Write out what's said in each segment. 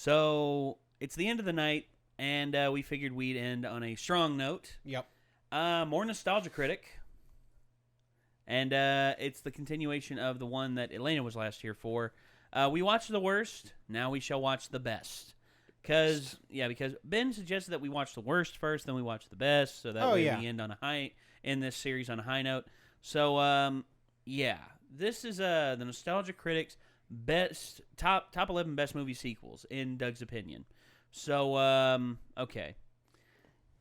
So it's the end of the night, and we figured we'd end on a strong note. Yep. More Nostalgia Critic. And it's the continuation of the one that Elena was last here for. We watched the worst. Now we shall watch the best. Because Ben suggested that we watch the worst first, then we watch the best, so that we end on a high in this series on a high note. So this is the Nostalgia Critics best top 11 best movie sequels in Doug's opinion. So okay,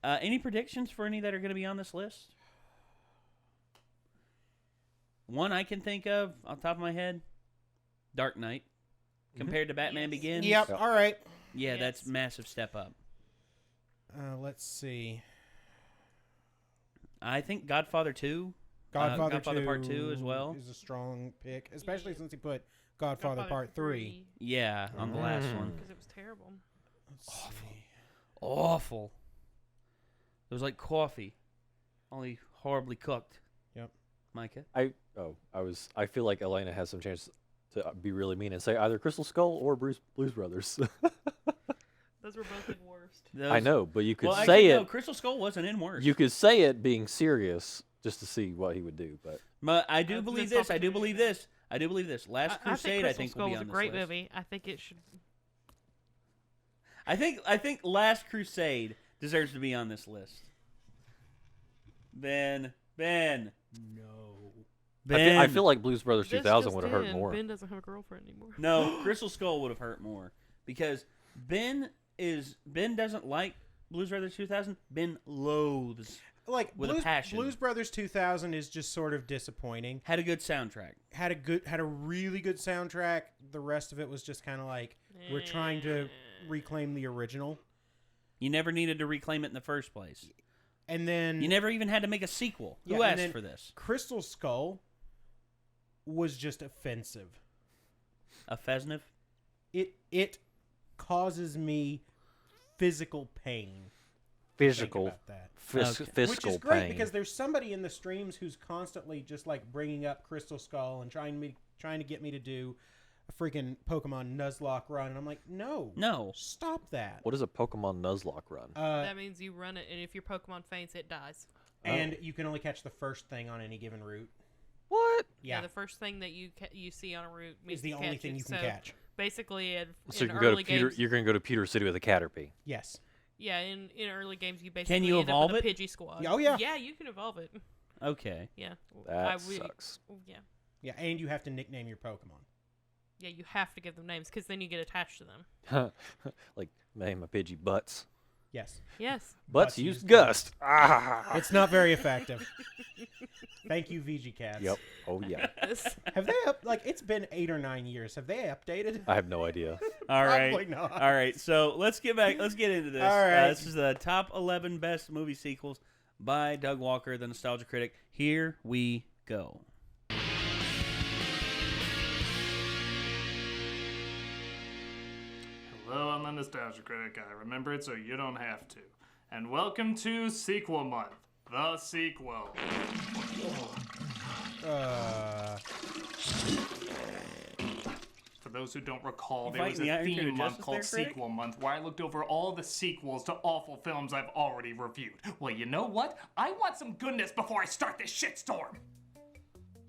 any predictions for any that are going to be on this list? One I can think of off the top of my head, Dark Knight compared to Batman Begins. Yep. All right. Yeah, that's massive step up. Let's see. I think Godfather 2. Godfather Part 2 as well. Is a strong pick, especially since he put Godfather Part 3. Yeah, on the last one. Because it was terrible. Awful. It was like coffee, only horribly cooked. Yep. Micah? I feel like Elena has some chance to be really mean and say either Crystal Skull or Blues Brothers. Those were both in worst. I know, but you could say actually, it. No, Crystal Skull wasn't in worst. You could say it being serious just to see what he would do, but I do believe this. I do believe this. Last Crusade, I think will be on this list. Crystal Skull was a great movie. I think it should. I think Last Crusade deserves to be on this list. Ben. No. Ben. I feel like Blues Brothers 2000 would have hurt more. Ben doesn't have a girlfriend anymore. No, Crystal Skull would have hurt more because Ben doesn't like Blues Brothers 2000. Ben loathes with a passion. Blues Brothers 2000 is just sort of disappointing. Had a good soundtrack. Had a really good soundtrack. The rest of it was just kind of like we're trying to reclaim the original. You never needed to reclaim it in the first place. And then you never even had to make a sequel. Who asked for this? Crystal Skull was just offensive. Offensive? It causes me physical pain. Fiscal Which is great pain. because there's somebody in the streams who's constantly just like bringing up Crystal Skull and trying to get me to do a freaking Pokemon Nuzlocke run, and I'm like, no, stop that. What is a Pokemon Nuzlocke run? That means you run it, and if your Pokemon faints, it dies. And you can only catch the first thing on any given route. What? Yeah, the first thing that you see on a route is the only thing you can catch. Basically, so in you can go to games, you're going to go to Pewter City with a Caterpie. Yes. Yeah, in early games, you basically can you end evolve up with it? a Pidgey squad. Oh yeah. Yeah, you can evolve it. Okay. Yeah. That sucks. Yeah. Yeah, and you have to nickname your Pokemon. Yeah, you have to give them names because then you get attached to them. Like name a Pidgey Butts. Yes. Yes. Butts used Gust. It's not very effective. Thank you, VG Cats. Yep. Oh yeah. Have they it's been 8 or 9 years. Have they updated? I have no idea. All right. Probably not. All right. So let's get into this. All right. This is the top 11 best movie sequels by Doug Walker, the Nostalgia Critic. Here we go. Hello, I'm the Nostalgia Critic. I remember it so you don't have to. And welcome to Sequel Month, the sequel. For those who don't recall, there was a theme month called Sequel Month where I looked over all the sequels to awful films I've already reviewed. Well, you know what? I want some goodness before I start this shitstorm.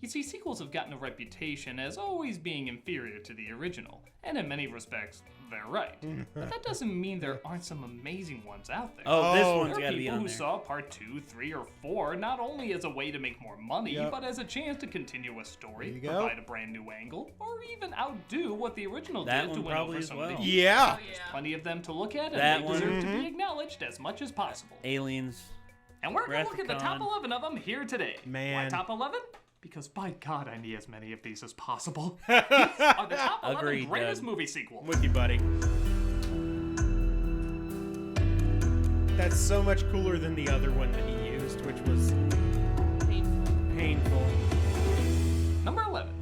You see, sequels have gotten a reputation as always being inferior to the original, and in many respects, they're right. But that doesn't mean there aren't some amazing ones out there. Oh, this one's there got are to be people on who there. saw part 2, 3, or 4 not only as a way to make more money, but as a chance to continue a story, provide a brand new angle, or even outdo what the original did to win over some of the Yeah. There's plenty of them to look at, and That they one. deserve to be acknowledged as much as possible. Aliens. And we're going to look at the top Wrath-a-Con. 11 of them here today. Man. Why top 11? Because by God, I need as many of these as possible. These are the top 11 Agreed, greatest Doug. movie sequels. With you, buddy. That's so much cooler than the other one that he used, which was painful. Number 11.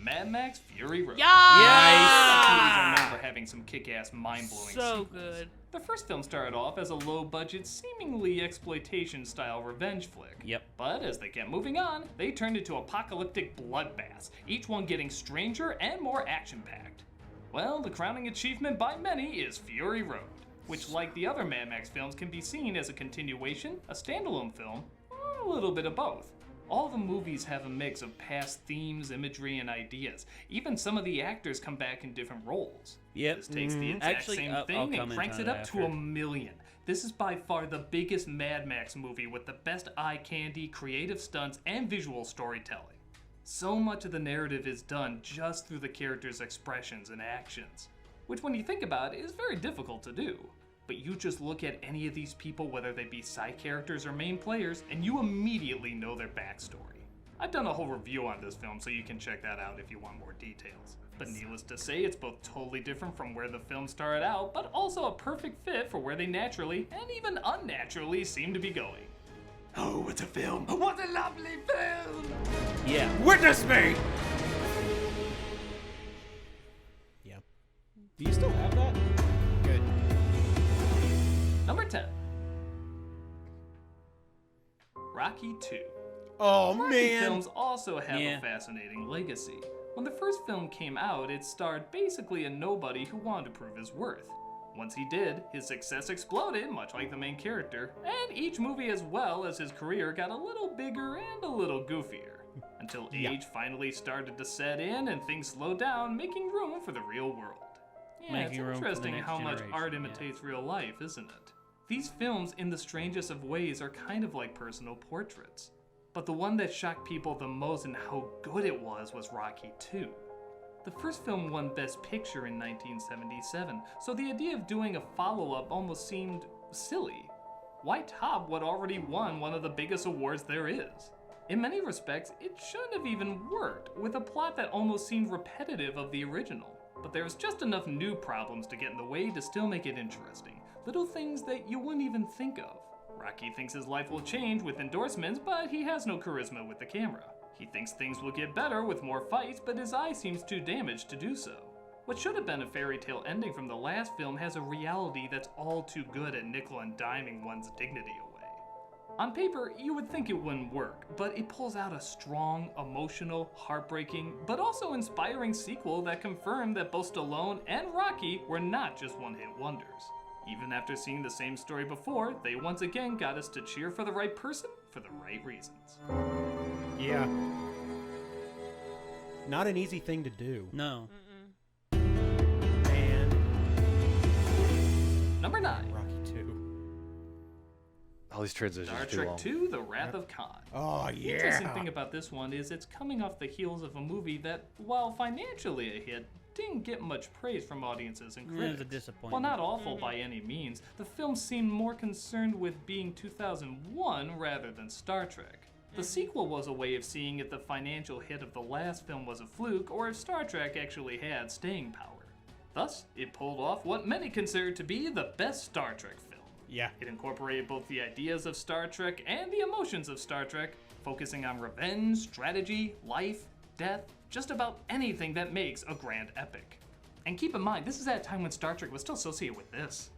Mad Max Fury Road. Yeah! I known for having some kick-ass, mind-blowing So sequels. good. The first film started off as a low-budget, seemingly exploitation-style revenge flick. Yep. But as they kept moving on, they turned into apocalyptic bloodbaths, each one getting stranger and more action-packed. Well, the crowning achievement by many is Fury Road, which, like the other Mad Max films, can be seen as a continuation, a standalone film, or a little bit of both. All the movies have a mix of past themes, imagery, and ideas. Even some of the actors come back in different roles. Yep. This takes the exact same thing and cranks it up to 1,000,000. This is by far the biggest Mad Max movie with the best eye candy, creative stunts, and visual storytelling. So much of the narrative is done just through the characters' expressions and actions, which when you think about it is very difficult to do. But you just look at any of these people, whether they be side characters or main players, and you immediately know their backstory. I've done a whole review on this film, so you can check that out if you want more details. But needless to say, it's both totally different from where the film started out, but also a perfect fit for where they naturally, and even unnaturally, seem to be going. Oh, what a film! What a lovely film! Yeah. Witness me! Yeah. Do you still have that? Good. Number 10. Rocky II. Oh, Rocky man! films also have a fascinating legacy. When the first film came out, it starred basically a nobody who wanted to prove his worth. Once he did, his success exploded, much like the main character, and each movie as well as his career got a little bigger and a little goofier, until age finally started to set in and things slowed down, making room for the real world. Yeah, it's interesting how much art imitates real life, isn't it? These films, in the strangest of ways, are kind of like personal portraits. But the one that shocked people the most in how good it was Rocky II. The first film won Best Picture in 1977, so the idea of doing a follow-up almost seemed silly. Why top what already won one of the biggest awards there is? In many respects, it shouldn't have even worked, with a plot that almost seemed repetitive of the original. But there's just enough new problems to get in the way to still make it interesting. Little things that you wouldn't even think of. Rocky thinks his life will change with endorsements, but he has no charisma with the camera. He thinks things will get better with more fights, but his eye seems too damaged to do so. What should have been a fairy tale ending from the last film has a reality that's all too good at nickel and diming one's dignity away. On paper, you would think it wouldn't work, but it pulls out a strong, emotional, heartbreaking, but also inspiring sequel that confirmed that both Stallone and Rocky were not just one-hit wonders. Even after seeing the same story before, they once again got us to cheer for the right person for the right reasons. Yeah. Not an easy thing to do. No. And Number 9. Rocky 2. All these transitions Star are too Trek long. 2, The Wrath of Khan. Oh, The yeah. interesting thing about this one is it's coming off the heels of a movie that, while financially a hit, didn't get much praise from audiences and critics. It was a disappointment. While not awful by any means, the film seemed more concerned with being 2001 rather than Star Trek. The sequel was a way of seeing if the financial hit of the last film was a fluke or if Star Trek actually had staying power. Thus, it pulled off what many consider to be the best Star Trek film. Yeah. It incorporated both the ideas of Star Trek and the emotions of Star Trek, focusing on revenge, strategy, life, death, just about anything that makes a grand epic. And keep in mind, this is at a time when Star Trek was still associated with this.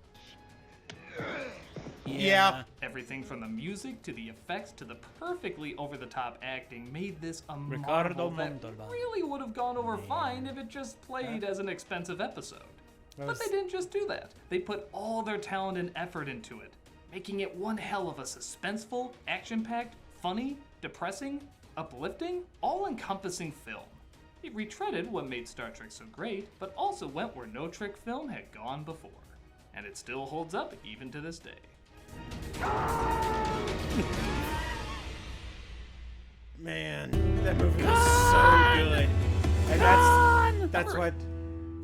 Yeah. Everything from the music to the effects to the perfectly over-the-top acting made this a Ricardo marvel that Montalban. really would have gone over fine if it just played as an expensive episode. But they didn't just do that. They put all their talent and effort into it, making it one hell of a suspenseful, action-packed, funny, depressing, uplifting, all-encompassing film. It retreaded what made Star Trek so great, but also went where no Trek film had gone before. And it still holds up even to this day. Man, that movie was so good. And that's why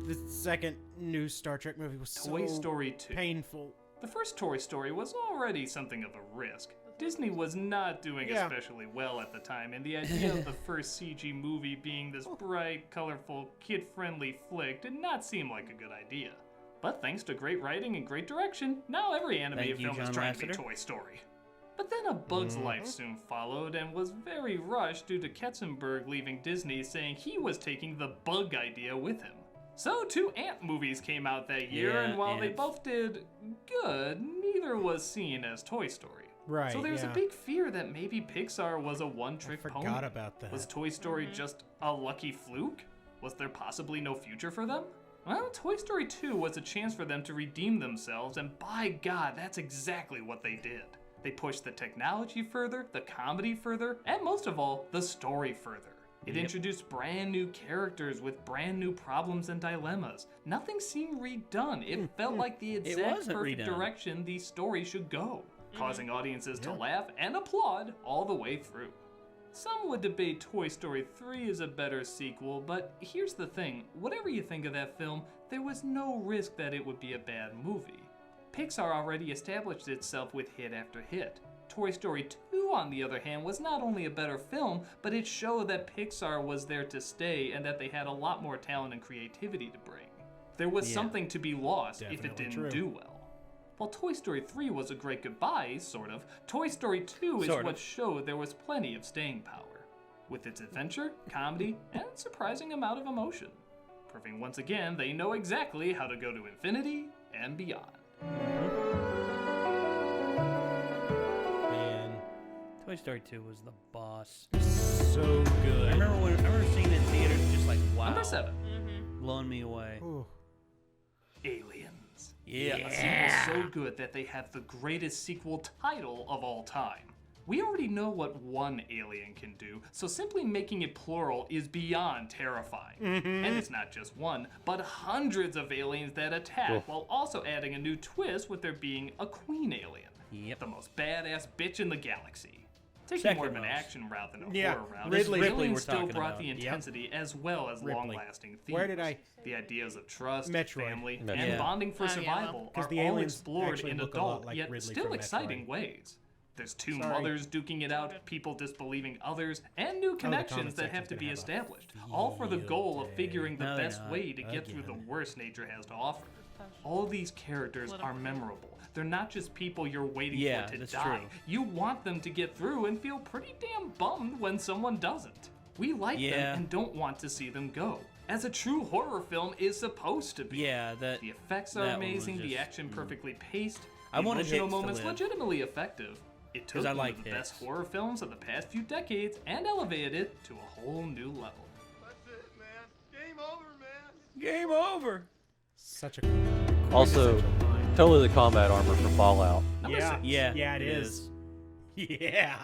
the second new Star Trek movie was so Toy Story 2. painful. The first Toy Story was already something of a risk. Disney was not doing especially well at the time, and the idea of the first CG movie being this bright, colorful, kid-friendly flick did not seem like a good idea. But thanks to great writing and great direction, now every animated film is trying to be Toy Story. But then A Bug's Life soon followed and was very rushed due to Katzenberg leaving Disney saying he was taking the bug idea with him. So 2 Ant movies came out that year, and while they both did good, neither was seen as Toy Story. Right. So there's a big fear that maybe Pixar was a one-trick pony. I forgot about that. Was Toy Story just a lucky fluke? Was there possibly no future for them? Well, Toy Story 2 was a chance for them to redeem themselves, and by God, that's exactly what they did. They pushed the technology further, the comedy further, and most of all, the story further. It introduced brand new characters with brand new problems and dilemmas. Nothing seemed redone. It felt like the exact perfect direction the story should go, causing audiences to laugh and applaud all the way through. Some would debate Toy Story 3 is a better sequel, but here's the thing. Whatever you think of that film, there was no risk that it would be a bad movie. Pixar already established itself with hit after hit. Toy Story 2, on the other hand, was not only a better film, but it showed that Pixar was there to stay and that they had a lot more talent and creativity to bring. There was something to be lost if it didn't do well. While Toy Story 3 was a great goodbye, sort of, Toy Story 2 is what showed there was plenty of staying power, with its adventure, comedy, and surprising amount of emotion, proving once again they know exactly how to go to infinity and beyond. Man, Toy Story 2 was the boss. so good. I remember seeing it in theaters, just like, wow. Number 7. Blowing me away. Ooh. Aliens. Yeah. A sequel so good that they have the greatest sequel title of all time. We already know what one alien can do, so simply making it plural is beyond terrifying. And it's not just one, but hundreds of aliens that attack, while also adding a new twist with there being a queen alien. Yep. The most badass bitch in the galaxy. Taking more of an action route than a horror route, Ridley aliens we're still talking brought about. the intensity as well as long-lasting themes. Where did I... The ideas of trust, Metroid. family, Metroid. and bonding for Oh, yeah. survival are the all aliens explored actually in look a lot adult, like yet Ridley still from exciting Metroid. ways. There's two Sorry. mothers duking it out, people disbelieving others, and new connections that have to be established, all for the goal of figuring the best way to get through the worst nature has to offer. All these characters are memorable. They're not just people you're waiting for to die. True. You want them to get through and feel pretty damn bummed when someone doesn't. We like them and don't want to see them go, as a true horror film is supposed to be. Yeah, The effects are amazing, the action perfectly paced, the I wanted emotional Hicks to moments live. legitimately effective. It took I one like of the Hicks. best horror films of the past few decades and elevated it to a whole new level. That's it, man. Game over, man. Game over. Such a... Also, quintessential line. totally the combat armor from Fallout. Number 6. Yeah, it is. Yeah.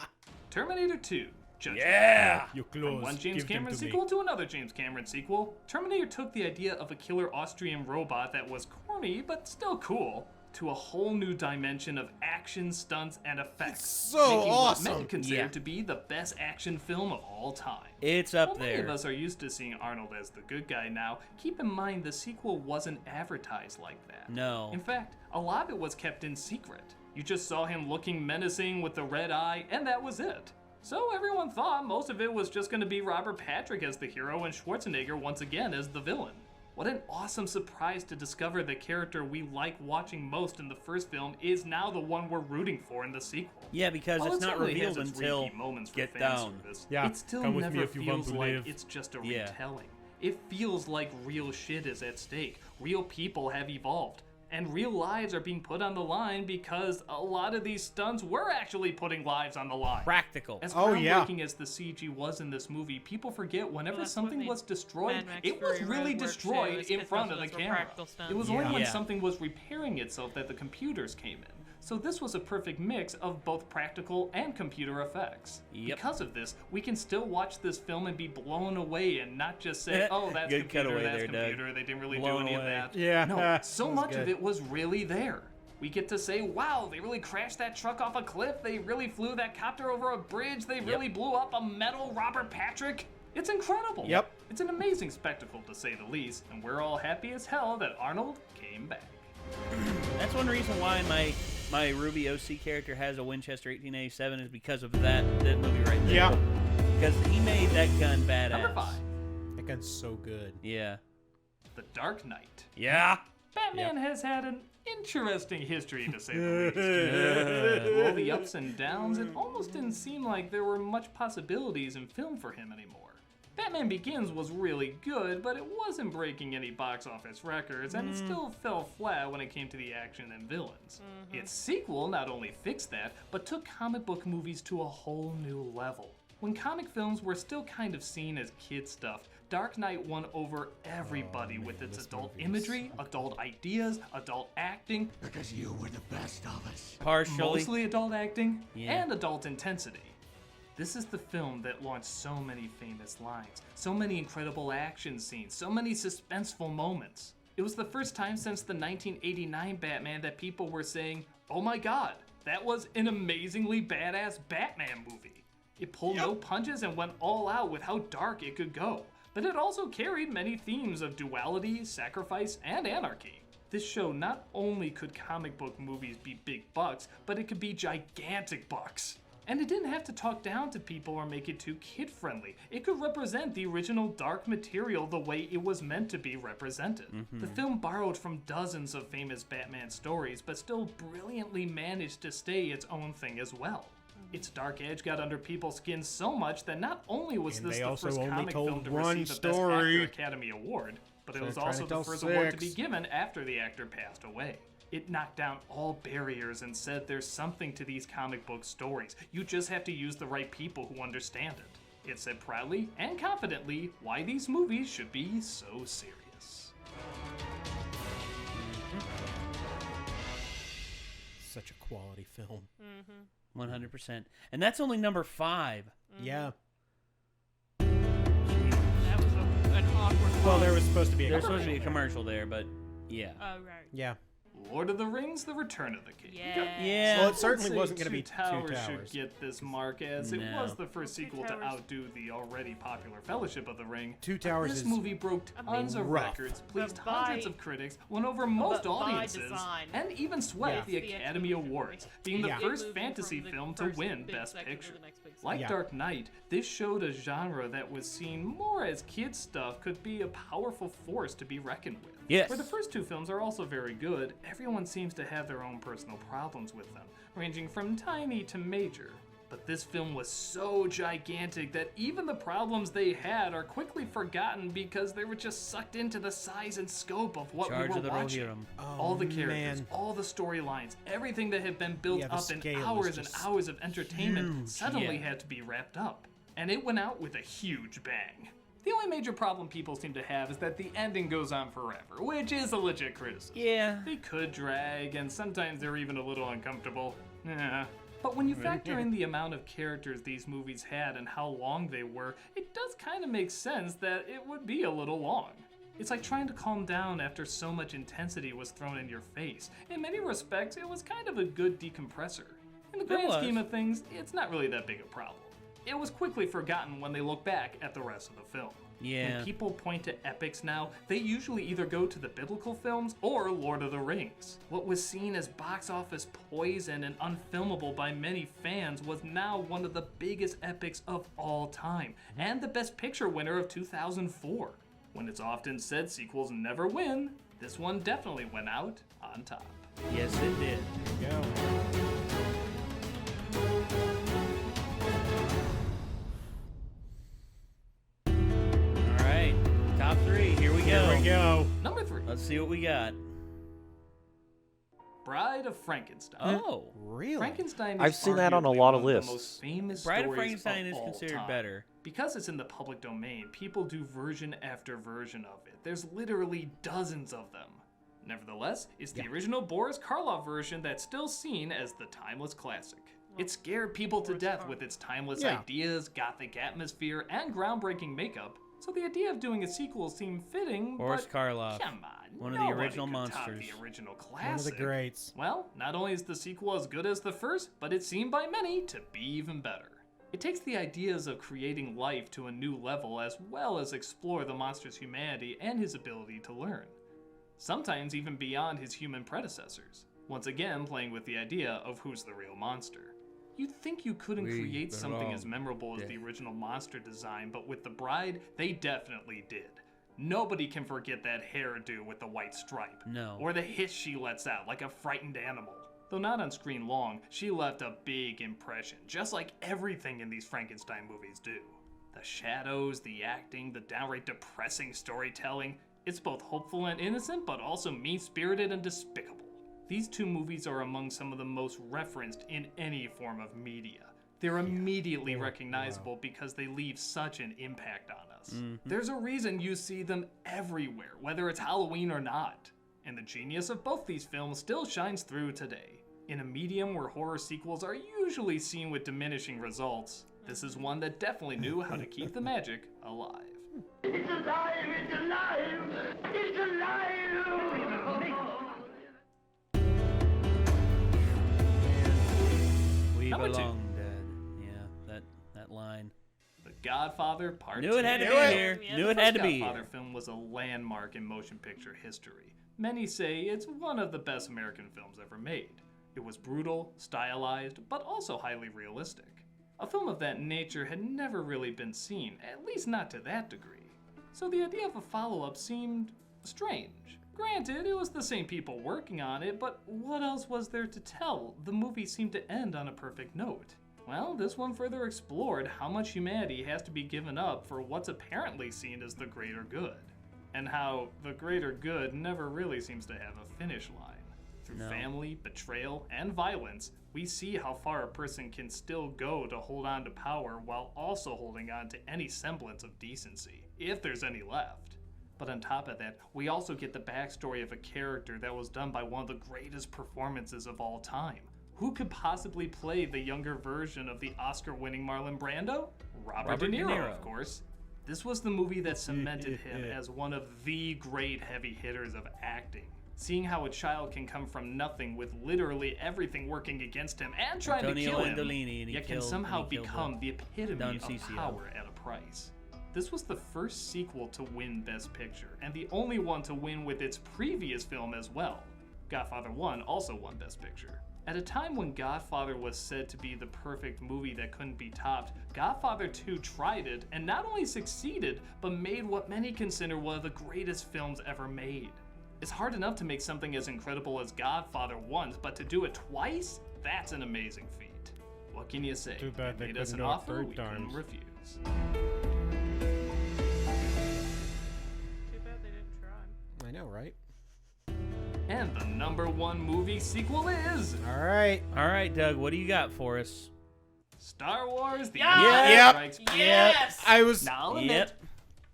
Terminator 2. Judgment. Yeah. Your From clothes. one James Give them Cameron to me. sequel to another James Cameron sequel, Terminator took the idea of a killer Austrian robot that was corny but still cool to a whole new dimension of action, stunts, and effects. so making awesome. what many consider to be the best action film of all time. It's up While many of there. us are used to seeing Arnold as the good guy now, keep in mind the sequel wasn't advertised like that. No. In fact, a lot of it was kept in secret. You just saw him looking menacing with the red eye, and that was it. So everyone thought most of it was just going to be Robert Patrick as the hero and Schwarzenegger once again as the villain. What an awesome surprise to discover the character we like watching most in the first film is now the one we're rooting for in the sequel. Yeah, because While it's it not certainly revealed has its until repeat moments for Get fan Down. service, Yeah, it still come with me never if you want feels to like live. it's just a Yeah. retelling. It feels like real shit is at stake. Real people have evolved. And real lives are being put on the line because a lot of these stunts were actually putting lives on the line. Practical. As Oh, yeah. groundbreaking as the CG was in this movie, people forget whenever that's something what was made destroyed, Mad Max it was Fury really Road work, destroyed too, is in 'cause front most of the of those were camera. practical stunts. It was only when Yeah. something was repairing itself that the computers came in. So this was a perfect mix of both practical and computer effects. Yep. Because of this, we can still watch this film and be blown away and not just say, oh, that's Good computer, cutaway that's there, Doug. computer, they didn't really Blown do any away. of that. Yeah, No, so that was much of good. it was really there. We get to say, wow, they really crashed that truck off a cliff, they really flew that copter over a bridge, they really blew up a metal Robert Patrick. It's incredible. Yep. It's an amazing spectacle, to say the least, and we're all happy as hell that Arnold came back. That's one reason why my Ruby OC character has a Winchester 1887 is because of that movie right there. Yeah. Because he made that gun badass. Number 5, That gun's so good. Yeah. The Dark Knight. Yeah. Batman has had an interesting history, to say the least. With all the ups and downs, it almost didn't seem like there were much possibilities in film for him anymore. Batman Begins was really good, but it wasn't breaking any box office records, and it still fell flat when it came to the action and villains. Its sequel not only fixed that, but took comic book movies to a whole new level. When comic films were still kind of seen as kid stuff, Dark Knight won over everybody with its adult imagery, adult ideas, adult acting. Because you were the best of us. Partially. Mostly adult acting, and adult intensity. This is the film that launched so many famous lines, so many incredible action scenes, so many suspenseful moments. It was the first time since the 1989 Batman that people were saying, oh my god, that was an amazingly badass Batman movie. It pulled no punches and went all out with how dark it could go. But it also carried many themes of duality, sacrifice, and anarchy. This show not only could comic book movies be big bucks, but it could be gigantic bucks. And it didn't have to talk down to people or make it too kid-friendly. It could represent the original dark material the way it was meant to be represented. The film borrowed from dozens of famous Batman stories, but still brilliantly managed to stay its own thing as well. Its dark edge got under people's skin so much that not only was this the first comic film to receive the Best Actor Academy Award, but it was also the first award to be given after the actor passed away. It knocked down all barriers and said there's something to these comic book stories. You just have to use the right people who understand it. It said proudly and confidently why these movies should be so serious. Such a quality film. 100%. And that's only number 5. Yeah. That was an awkward. Well, there was supposed to be a commercial there, but yeah. Oh, right. Yeah. Lord of the Rings: The Return of the King. Yeah. Well, it certainly wasn't going to be Two Towers. Two Should Towers. get this mark as it was the first sequel to outdo the already popular Fellowship of the Ring. Two Towers This is movie broke tons of rough. records, pleased But by- hundreds of critics, won over most but by audiences, design. and even swept the The Academy Awards, being the Yeah. first Moving fantasy from the film to first win big Best section to Picture. the next big Like Yeah. Dark Knight, this showed a genre that was seen more as kids' stuff could be a powerful force to be reckoned with. Yes. Where the first two films are also very good, everyone seems to have their own personal problems with them, ranging from tiny to major. But this film was so gigantic that even the problems they had are quickly forgotten because they were just sucked into the size and scope of what Charge we were of the watching. Rohirrim. All the characters, man. all the storylines, everything that had been built Yeah, the up in scale is hours and just hours of entertainment huge. suddenly Yeah. had to be wrapped up. And it went out with a huge bang. The only major problem people seem to have is that the ending goes on forever, which is a legit criticism. Yeah. They could drag, and sometimes they're even a little uncomfortable. Yeah. But when you factor in the amount of characters these movies had and how long they were, it does kind of make sense that it would be a little long. It's like trying to calm down after so much intensity was thrown in your face. In many respects, it was kind of a good decompressor. In the grand was. scheme of things, it's not really that big a problem. It was quickly forgotten when they look back at the rest of the film. Yeah. When people point to epics now, they usually either go to the biblical films or Lord of the Rings. What was seen as box office poison and unfilmable by many fans was now one of the biggest epics of all time, and the Best Picture winner of 2004. When it's often said sequels never win, this one definitely went out on top. Yes, it did. Go. All right. Top 3. Here we go. Here we go. Number 3, Let's see what we got. Bride of Frankenstein. Oh. Really? Frankenstein is I've seen that on a arguably lot one of the lists. most famous Bride of stories Frankenstein is all considered time. better. Because it's in the public domain, people do version after version of it. There's literally dozens of them. Nevertheless, it's the original Boris Karloff version that's still seen as the timeless classic. It scared people to death with its timeless ideas, gothic atmosphere, and groundbreaking makeup, so the idea of doing a sequel seemed fitting, Boris but Karloff. come on, One of the nobody original could top monsters. the original One of classic. the greats. Well, not only is the sequel as good as the first, but it's seen by many to be even better. It takes the ideas of creating life to a new level as well as explore the monster's humanity and his ability to learn. Sometimes even beyond his human predecessors. Once again, playing with the idea of who's the real monster. You'd think you couldn't create something as memorable as the original monster design, but with the Bride, they definitely did. Nobody can forget that hairdo with the white stripe. No. Or the hiss she lets out like a frightened animal. Though not on screen long, she left a big impression, just like everything in these Frankenstein movies do. The shadows, the acting, the downright depressing storytelling, it's both hopeful and innocent, but also mean-spirited and despicable. These two movies are among some of the most referenced in any form of media. They're immediately recognizable because they leave such an impact on us. us. There's a reason you see them everywhere, whether it's Halloween or not. And the genius of both these films still shines through today. In a medium where horror sequels are usually seen with diminishing results, this is one that definitely knew how to keep the magic alive. It's alive! It's alive! It's alive! We Number two. belong dead. Yeah, that line. The Godfather Part II. Knew it had to be here. Yeah. Knew The it had to first be Godfather here. film was a landmark in motion picture history. Many say it's one of the best American films ever made. It was brutal, stylized, but also highly realistic. A film of that nature had never really been seen, at least not to that degree. So the idea of a follow-up seemed strange. Granted, it was the same people working on it, but what else was there to tell? The movie seemed to end on a perfect note. Well, this one further explored how much humanity has to be given up for what's apparently seen as the greater good, and how the greater good never really seems to have a finish line. Through family, betrayal, and violence, we see how far a person can still go to hold on to power while also holding on to any semblance of decency, if there's any left. But on top of that, we also get the backstory of a character that was done by one of the greatest performances of all time. Who could possibly play the younger version of the Oscar-winning Marlon Brando? Robert De Niro, of course. This was the movie that cemented him as one of the great heavy hitters of acting. Seeing how a child can come from nothing with literally everything working against him and trying to kill him, yet can somehow become the epitome of power at a price. This was the first sequel to win Best Picture, and the only one to win with its previous film as well. Godfather 1 also won Best Picture. At a time when Godfather was said to be the perfect movie that couldn't be topped, Godfather 2 tried it and not only succeeded, but made what many consider one of the greatest films ever made. It's hard enough to make something as incredible as Godfather once, but to do it twice? That's an amazing feat. What can you say? Too bad they Made us an couldn't do it offer third we times. couldn't refuse. Too bad they didn't try. I know, right? And the #1 movie sequel is All right. All right, Doug, what do you got for us? Star Wars: The Yeah. Empire Yep. Strikes Back. Yes! I was. Now, I'll admit, Yep.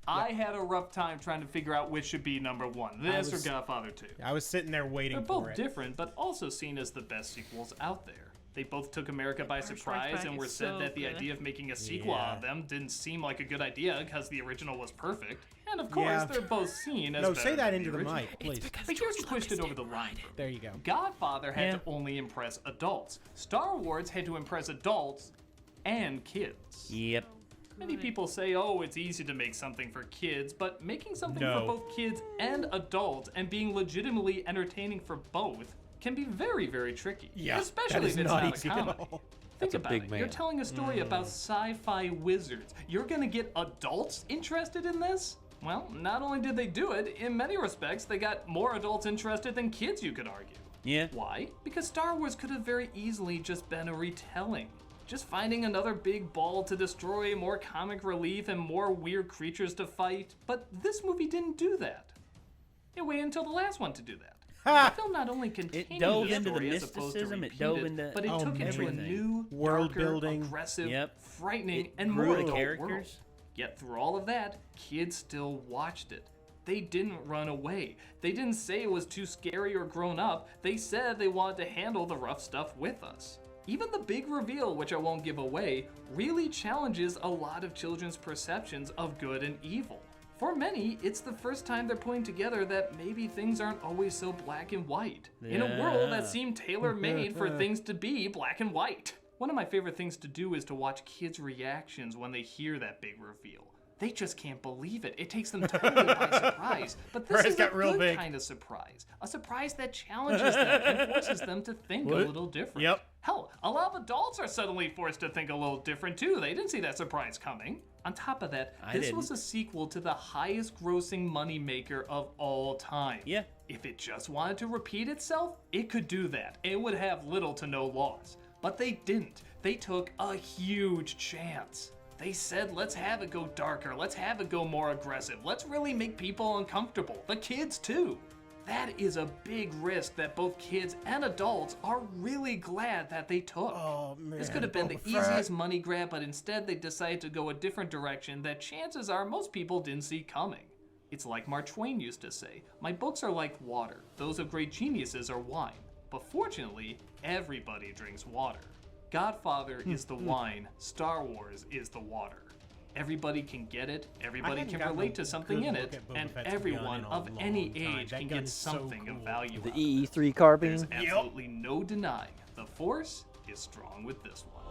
I had a rough time trying to figure out which should be #1, this was- or Godfather 2. I was sitting there waiting They're for both it. different, but also seen as the best sequels out there. They both took America by Strikes surprise Back and is were said so that the good. idea of making a sequel Yeah. out of them didn't seem like a good idea because the original was perfect. And of course, Yeah. they're both seen as No, better say that than into the original. mic, please. because But here's who pushed it over the line. There you go. Godfather had Yeah. to only impress adults. Star Wars had to impress adults and kids. Yep. Many people say, oh, it's easy to make something for kids, but making something No. for both kids and adults and being legitimately entertaining for both can be very, very tricky. Yeah, Especially that is if it's not not a easy at comedy. all. Think That's a about big it. man. You're telling a story about sci-fi wizards. You're gonna get adults interested in this? Well, not only did they do it, in many respects, they got more adults interested than kids, you could argue. Yeah. Why? Because Star Wars could have very easily just been a retelling. Just finding another big ball to destroy, more comic relief, and more weird creatures to fight. But this movie didn't do that. It waited until the last one to do that. The film not only continued dove the into the story as opposed to mysticism, it repeat dove it, into but it took it to a everything. new, World darker, building. aggressive, Yep. frightening, It and grew more the adult characters. world. Yet through all of that, kids still watched it. They didn't run away. They didn't say it was too scary or grown up. They said they wanted to handle the rough stuff with us. Even the big reveal, which I won't give away, really challenges a lot of children's perceptions of good and evil. For many, it's the first time they're putting together that maybe things aren't always so black and white. In a world that Yeah. seemed tailor-made for things to be black and white. One of my favorite things to do is to watch kids' reactions when they hear that big reveal. They just can't believe it. It takes them totally by surprise. But this Right, is a got real good big. kind of surprise. A surprise that challenges them and forces them to think a little different. Yep. Hell, a lot of adults are suddenly forced to think a little different too. They didn't see that surprise coming. On top of that, this was a sequel to the highest grossing moneymaker of all time. Yeah. If it just wanted to repeat itself, it could do that. It would have little to no loss. But they didn't. They took a huge chance. They said, let's have it go darker. Let's have it go more aggressive. Let's really make people uncomfortable. The kids too. That is a big risk that both kids and adults are really glad that they took. Oh, man. This could have been the easiest money grab, but instead they decided to go a different direction that chances are most people didn't see coming. It's like Mark Twain used to say, my books are like water. Those of great geniuses are wine. But fortunately, everybody drinks water. Godfather is the wine, Star Wars is the water. Everybody can get it, everybody can relate to something in it, and everyone of any age can get something of value The out of it. EE3 carbine. There's absolutely no denying the Force is strong with this one.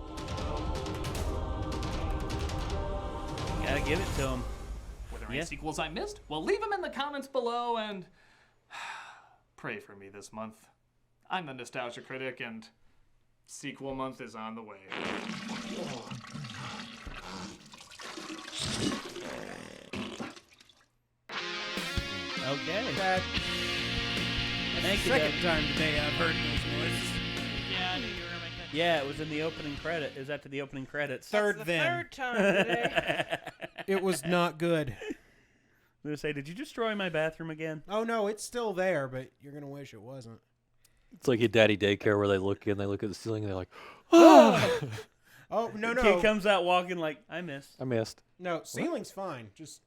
Gotta give it to him. Were there any sequels I missed? Well, leave them in the comments below and pray for me this month. I'm the Nostalgia Critic, and sequel month is on the way. Okay. Thank you. Second time today I've heard those noises. Yeah, I knew you were gonna make that. Yeah, it was in the opening credit. It was after the opening credits. Third That's then. the third time today. It was not good. I'm gonna say, did you destroy my bathroom again? Oh no, it's still there, but you're gonna wish it wasn't. It's like a daddy daycare where they look in, they look at the ceiling, and they're like, "Oh, Oh no, The no, kid comes out walking like, I missed. I missed." no. Ceiling's fine. Just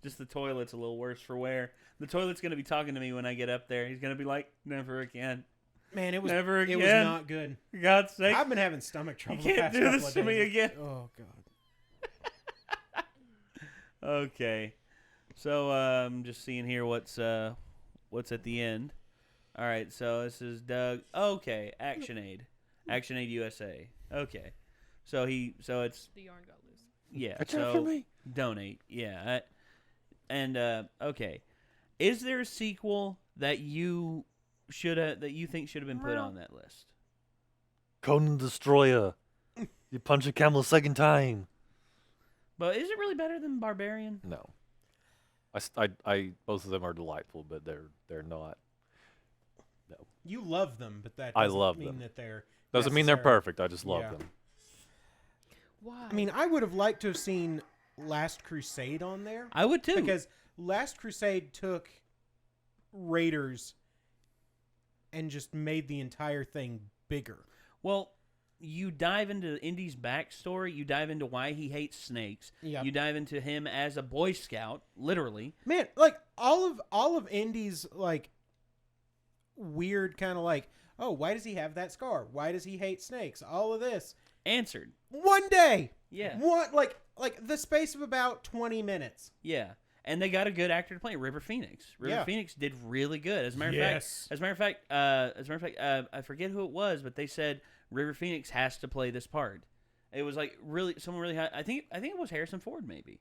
Just the toilet's a little worse for wear. The toilet's gonna be talking to me when I get up there. He's gonna be like, never again. man, it was Never It was again. not good. For God's sake, I've been having stomach you trouble. the can't past do couple this of to me days. again. Oh god. Okay. So I'm just seeing here what's at the end. All right, so this is Doug. Okay, ActionAid USA. Okay, so it's The yarn got loose. yeah. Watch out So for me. donate, yeah. Okay, is there a sequel that you think should have been put on that list? Conan Destroyer. You punch a camel a second time. But is it really better than Barbarian? No. I both of them are delightful, but they're not. No. You love them, but that I doesn't love mean them. that they're Doesn't mean they're necessary. perfect. I just love Yeah. them. Why? I mean, I would have liked to have seen Last Crusade on there I would too. because Last Crusade took Raiders and just made the entire thing bigger. Well, you dive into Indy's backstory. You dive into why he hates snakes. Yep. You dive into him as a Boy Scout, literally. Man, like all of Indy's like weird kind of like, oh, why does he have that scar? Why does he hate snakes? All of this. Answered. One day. Yeah. What like the space of about 20 minutes. Yeah. And they got a good actor to play, River Phoenix. River Phoenix did really good. As a matter of fact, I forget who it was, but they said River Phoenix has to play this part. It was like really someone really high. I think it was Harrison Ford maybe,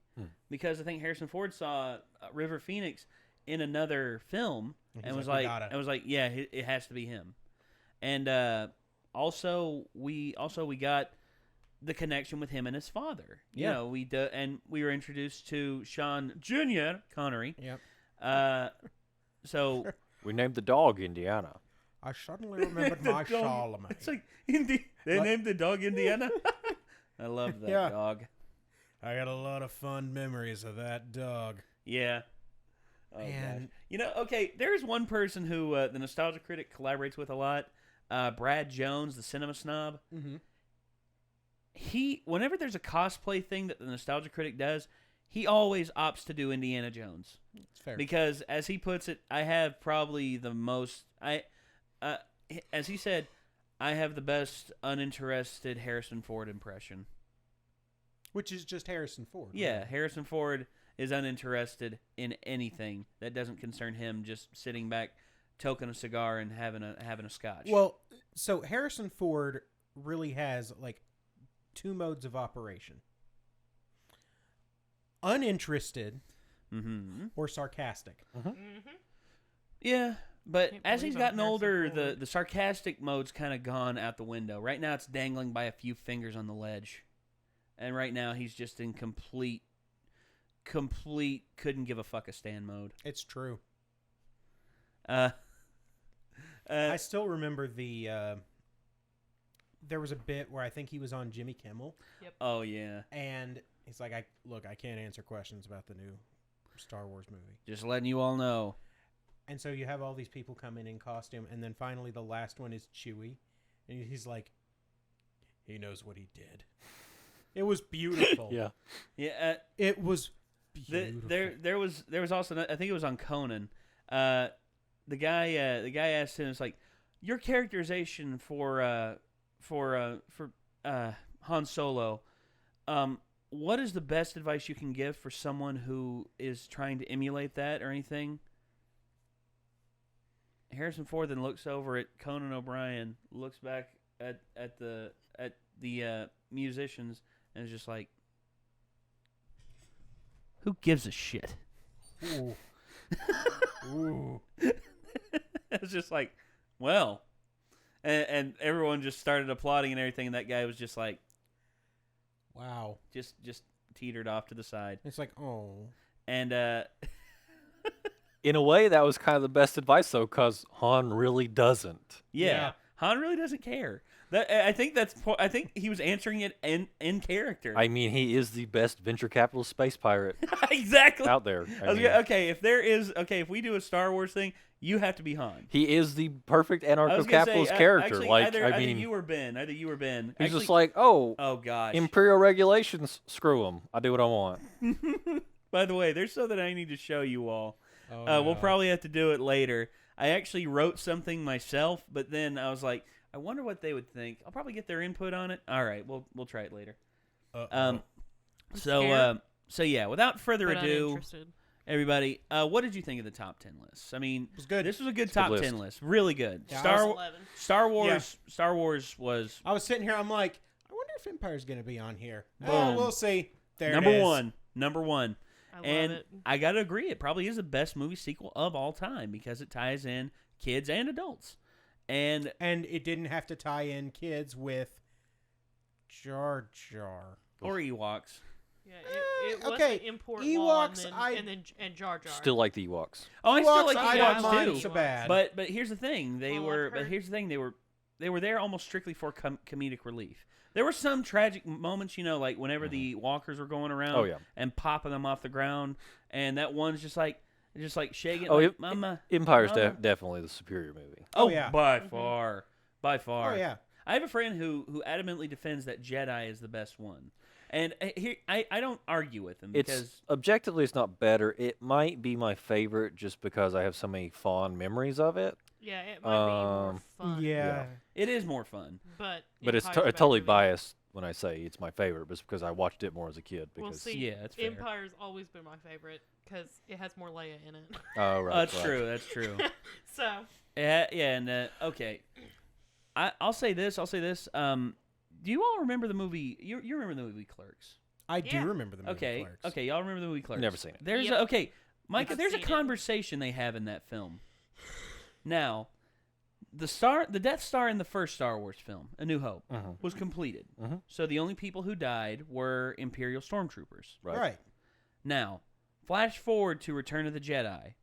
because I think Harrison Ford saw River Phoenix in another film and was like, yeah, it has to be him. And also we got the connection with him and his father. You know, and we were introduced to Sean Jr. Connery. Yep. So We named the dog Indiana. I suddenly remembered my Charlemagne. It's like they named the dog Indiana. I love that dog. I got a lot of fond memories of that dog. Yeah. Oh, Man. gosh. You know, okay, there's one person who the Nostalgia Critic collaborates with a lot. Brad Jones, the cinema snob. Mm-hmm. Whenever there's a cosplay thing that the Nostalgia Critic does, he always opts to do Indiana Jones. It's fair. Because, as he puts it, I have probably the most... as he said, I have the best uninterested Harrison Ford impression. Which is just Harrison Ford. Yeah, right? Harrison Ford is uninterested in anything that doesn't concern him, just sitting back, toking a cigar and having a scotch. Well, so Harrison Ford really has like two modes of operation. Uninterested or sarcastic. Yeah, but Can't as he's believe I'm gotten Harrison older, Ford. the sarcastic mode's kind of gone out the window. Right now, it's dangling by a few fingers on the ledge. And right now, he's just in complete couldn't give a fuck a stand mode. It's true. I still remember there was a bit where I think he was on Jimmy Kimmel, Oh, yeah. and he's like, I can't answer questions about the new Star Wars movie. Just letting you all know. And so you have all these people come in costume, and then finally the last one is Chewie, and he's like, he knows what he did. It was beautiful. Yeah. It was beautiful. There was also, I think it was on Conan. The guy asked him, it's like, your characterization for Han Solo, what is the best advice you can give for someone who is trying to emulate that or anything? Harrison Ford then looks over at Conan O'Brien, looks back at the musicians, and is just like, who gives a shit? Ooh. Ooh. It's just like, well, and everyone just started applauding and everything, and that guy was just like, wow, just teetered off to the side. It's like, oh, and in a way, that was kind of the best advice, though, because Han really doesn't. Yeah, Han really doesn't care. I think he was answering it in character. I mean, he is the best venture capitalist space pirate exactly out there. If we do a Star Wars thing, you have to be Han. He is the perfect anarcho-capitalist character. Actually, like, either you or Ben. He's just like, oh gosh, imperial regulations, screw them. I do what I want. By the way, there's something I need to show you all. Oh, no. We'll probably have to do it later. I actually wrote something myself, but then I was like, I wonder what they would think. I'll probably get their input on it. All right, we'll try it later. So yeah, without further ado, everybody, what did you think of the top 10 lists? I mean, it was good. This was a good top 10 list. Really good. Yeah, Star Wars was. I was sitting here. I'm like, I wonder if Empire's going to be on here. Boom. We'll see. There Number it is. one. Number one. I love and it. I gotta agree, it probably is the best movie sequel of all time because it ties in kids and adults. And it didn't have to tie in kids with Jar Jar or Ewoks. Yeah, it wasn't okay. import Ewoks, law and Jar Jar. Still like the Ewoks. Oh, I still like I the don't Ewoks mind too. so bad. But here's the thing, they Well, were. I've But heard- here's the thing, they were there almost strictly for comedic relief. There were some tragic moments, like whenever the walkers were going around and popping them off the ground, and that one's just like shaking. Oh, like, Mama. Empire's Mama. definitely the superior movie. Oh yeah. by far. Oh yeah. I have a friend who adamantly defends that Jedi is the best one, and here I don't argue with him because Objectively it's not better. It might be my favorite just because I have so many fond memories of it. Yeah, it might be more fun. Yeah. it is more fun. But It's Empire's a better totally movie. biased when I say it's my favorite, but it's because I watched it more as a kid. Well, Because see, Yeah, that's fair. Empire's always been my favorite because it has more Leia in it. oh right, That's right. true. That's true. So Yeah, and okay. I'll say this. Do you all remember the movie? You remember the movie Clerks? I do Yeah. remember the movie Okay. Clerks. Okay, y'all remember the movie Clerks? Never seen it. There's Yep. Micah. I've There's a seen it. conversation they have in that film. Now, the Death Star in the first Star Wars film, A New Hope, was completed. So the only people who died were Imperial stormtroopers. Right. Now, flash forward to Return of the Jedi.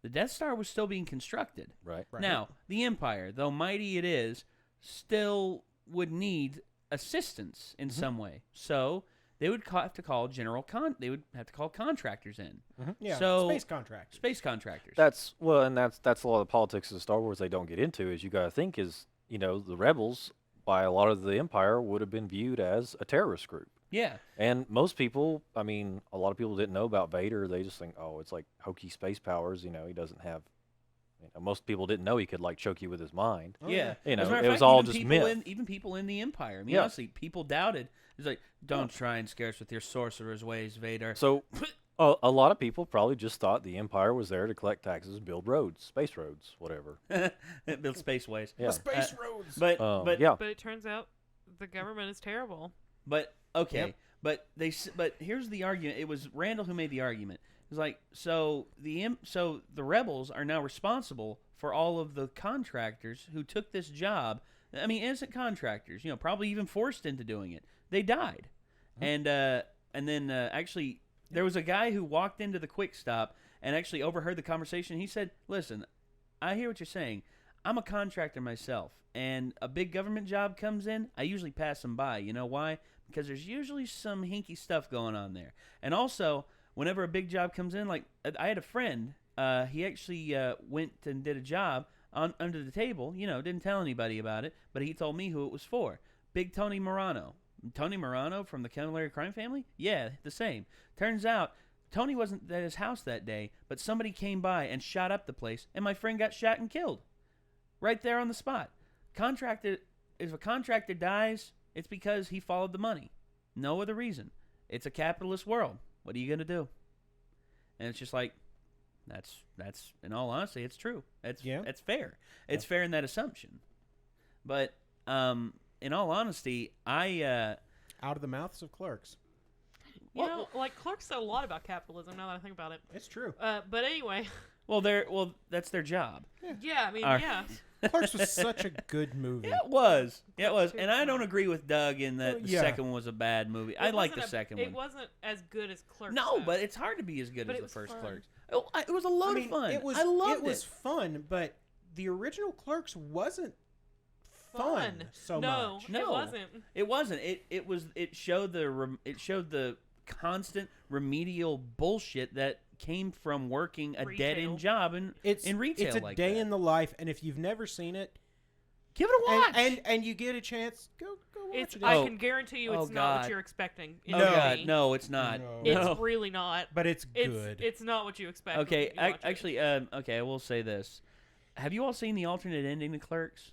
The Death Star was still being constructed. Right. Now, the Empire, though mighty it is, still would need assistance in some way. So they would have to call contractors in. Yeah. So Space contract. Space contractors. That's a lot of the politics of Star Wars they don't get into. Is you got to think is the rebels by a lot of the Empire would have been viewed as a terrorist group. Yeah. And most people, I mean, a lot of people didn't know about Vader. They just think, oh, it's like hokey space powers. He doesn't have. Most people didn't know he could like choke you with his mind. Yeah. You know, As a matter of it was fact, all even just people myth. even people in the Empire. I mean, Yeah. honestly, people doubted. It's like, don't try and scare us with your sorcerer's ways, Vader. So a lot of people probably just thought the Empire was there to collect taxes and build roads, space roads, whatever. Build spaceways. Yeah. Space roads. But yeah. but it turns out the government is terrible. But okay, Yep. but here's the argument. It was Randall who made the argument. It was like, so the rebels are now responsible for all of the contractors who took this job. I mean, innocent contractors, probably even forced into doing it. They died, and then actually there was a guy who walked into the Quick Stop and actually overheard the conversation. He said, "Listen, I hear what you're saying. I'm a contractor myself, and a big government job comes in, I usually pass them by. You know why? Because there's usually some hinky stuff going on there. And also, whenever a big job comes in, like I had a friend he actually went and did a job under the table. Didn't tell anybody about it, but he told me who it was for. Big Tony Morano. Tony Morano from the Cavalier crime family? Yeah, the same. Turns out Tony wasn't at his house that day, but somebody came by and shot up the place, and my friend got shot and killed. Right there on the spot. If a contractor dies, it's because he followed the money. No other reason. It's a capitalist world. What are you going to do? And it's just like, that's in all honesty, it's true. It's fair. It's fair in that assumption. But in all honesty, out of the mouths of clerks. Clerks said a lot about capitalism. Now that I think about it, it's true. But anyway. Well, that's their job. Yeah, I mean, yeah. Clerks was such a good movie. It was. And I don't agree with Doug in that the second one was a bad movie. I like the second one. It wasn't as good as Clerks. No, but it's hard to be as good as the first Clerks. It was a load of fun. I loved it. It was fun, but the original Clerks wasn't fun so much. No, it wasn't. It wasn't. It showed the constant remedial bullshit that came from working a dead-end job in retail. It's a day in the life, and if you've never seen it, give it a watch. And you get a chance, go watch it. I can guarantity you it's not what you're expecting. No, it's not. No. It's really not. But it's good. It's not what you expect. Okay, actually, I will say this. Have you all seen the alternate ending to Clerks?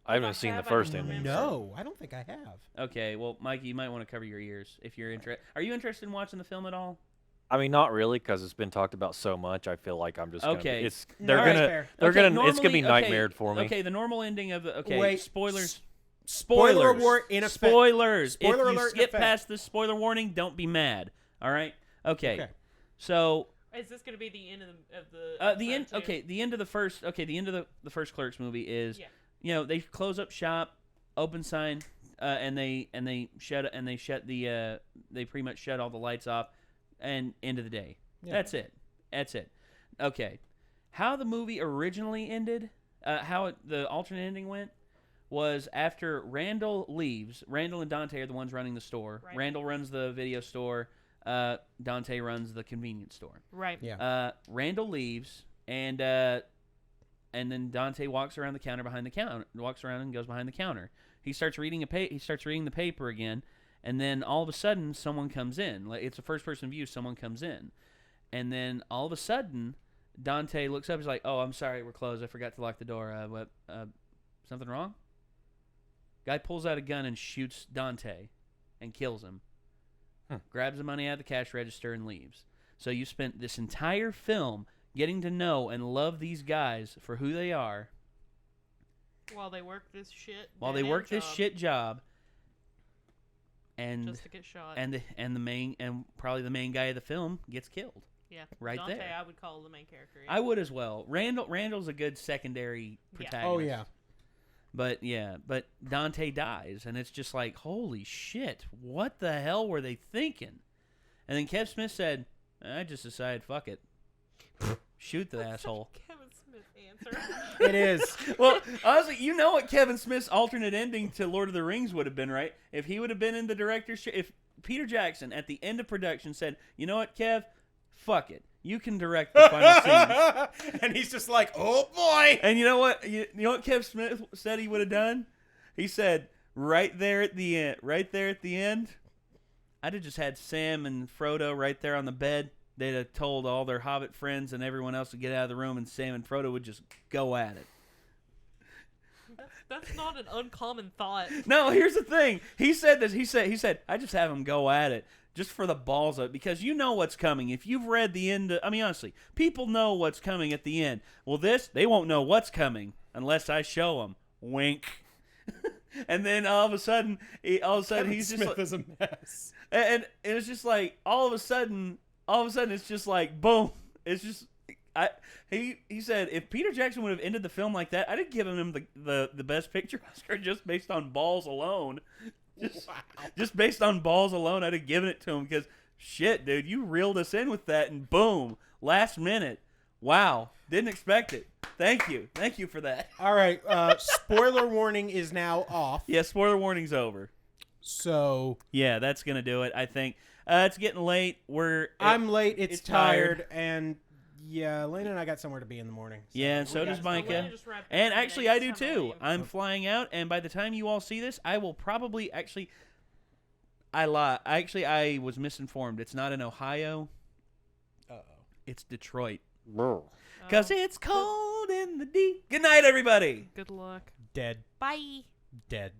I haven't seen the first ending. No, I don't think I have. Okay, well, Mikey, you might want to cover your ears if you're interested. Are you interested in watching the film at all? I mean, not really, because it's been talked about so much. I feel like I'm just okay. It's gonna be nightmared for me. Okay, the normal ending of the Wait, spoilers. Spoiler warning in effect. Spoilers. Spoiler if you alert skip past this spoiler warning, don't be mad. All right. Okay. So. Is this going to be the end of the end? Okay, the end of the first. Okay, the end of the first Clerks movie is. Yeah. They close up shop, open sign, and they pretty much shut all the lights off, and end of the day. Yeah. That's it. Okay, how the movie originally ended, the alternate ending went, was after Randall leaves. Randall and Dante are the ones running the store. Right. Randall runs the video store. Dante runs the convenience store. Right. Yeah. Randall leaves, and then Dante walks around the counter behind the counter. Walks around and goes behind the counter. He starts reading the paper again, and then all of a sudden someone comes in. Like, it's a first-person view. Someone comes in, and then all of a sudden Dante looks up. He's like, "Oh, I'm sorry, we're closed. I forgot to lock the door. Something wrong?" Guy pulls out a gun and shoots Dante, and kills him. Grabs the money out of the cash register and leaves. So you spent this entire film getting to know and love these guys for who they are. While they work this shit. Shit job. And just to get shot. And probably the main guy of the film gets killed. Yeah. Right Dante, there. I would call the main character. Yeah. I would as well. Randall's a good secondary protagonist. Oh yeah. But Dante dies, and it's just like, holy shit, what the hell were they thinking? And then Kev Smith said, I just decided, fuck it. Shoot the asshole. Kevin Smith answer. It is. Well, honestly, you know what Kevin Smith's alternate ending to Lord of the Rings would have been, right? If he would have been in the director's chair, if Peter Jackson at the end of production said, you know what, Kev, fuck it. You can direct the final scene. And he's just like, oh boy. And you know what? You know what Kev Smith said he would have done? He said, right there at the end, I'd have just had Sam and Frodo right there on the bed. They'd have told all their Hobbit friends and everyone else to get out of the room, and Sam and Frodo would just go at it. That's not an uncommon thought. No, here's the thing. He said this. He said, I just have them go at it. Just for the balls of it, because you know what's coming. If you've read the end, honestly, people know what's coming at the end. Well, they won't know what's coming unless I show them. Wink. And then all of a sudden he's just Smith is a mess. And it's just like all of a sudden it's just like boom. It's just he said if Peter Jackson would have ended the film like that, I'd have given him the best picture Oscar just based on balls alone. Just based on balls alone, I'd have given it to him because, shit, dude, you reeled us in with that, and boom, last minute. Wow, didn't expect it. Thank you for that. All right, spoiler warning is now off. Yeah, spoiler warning's over. So yeah, that's gonna do it. I think it's getting late. I'm late. It's tired, and Yeah, Elena and I got somewhere to be in the morning. So Yeah, and so does Micah. And actually, I do too. I'm flying out, and by the time you all see this, I will probably actually. I lie. Actually, I was misinformed. It's not in Ohio. It's Detroit. Because it's cold in the deep. Good night, everybody. Good luck. Dead. Bye. Dead.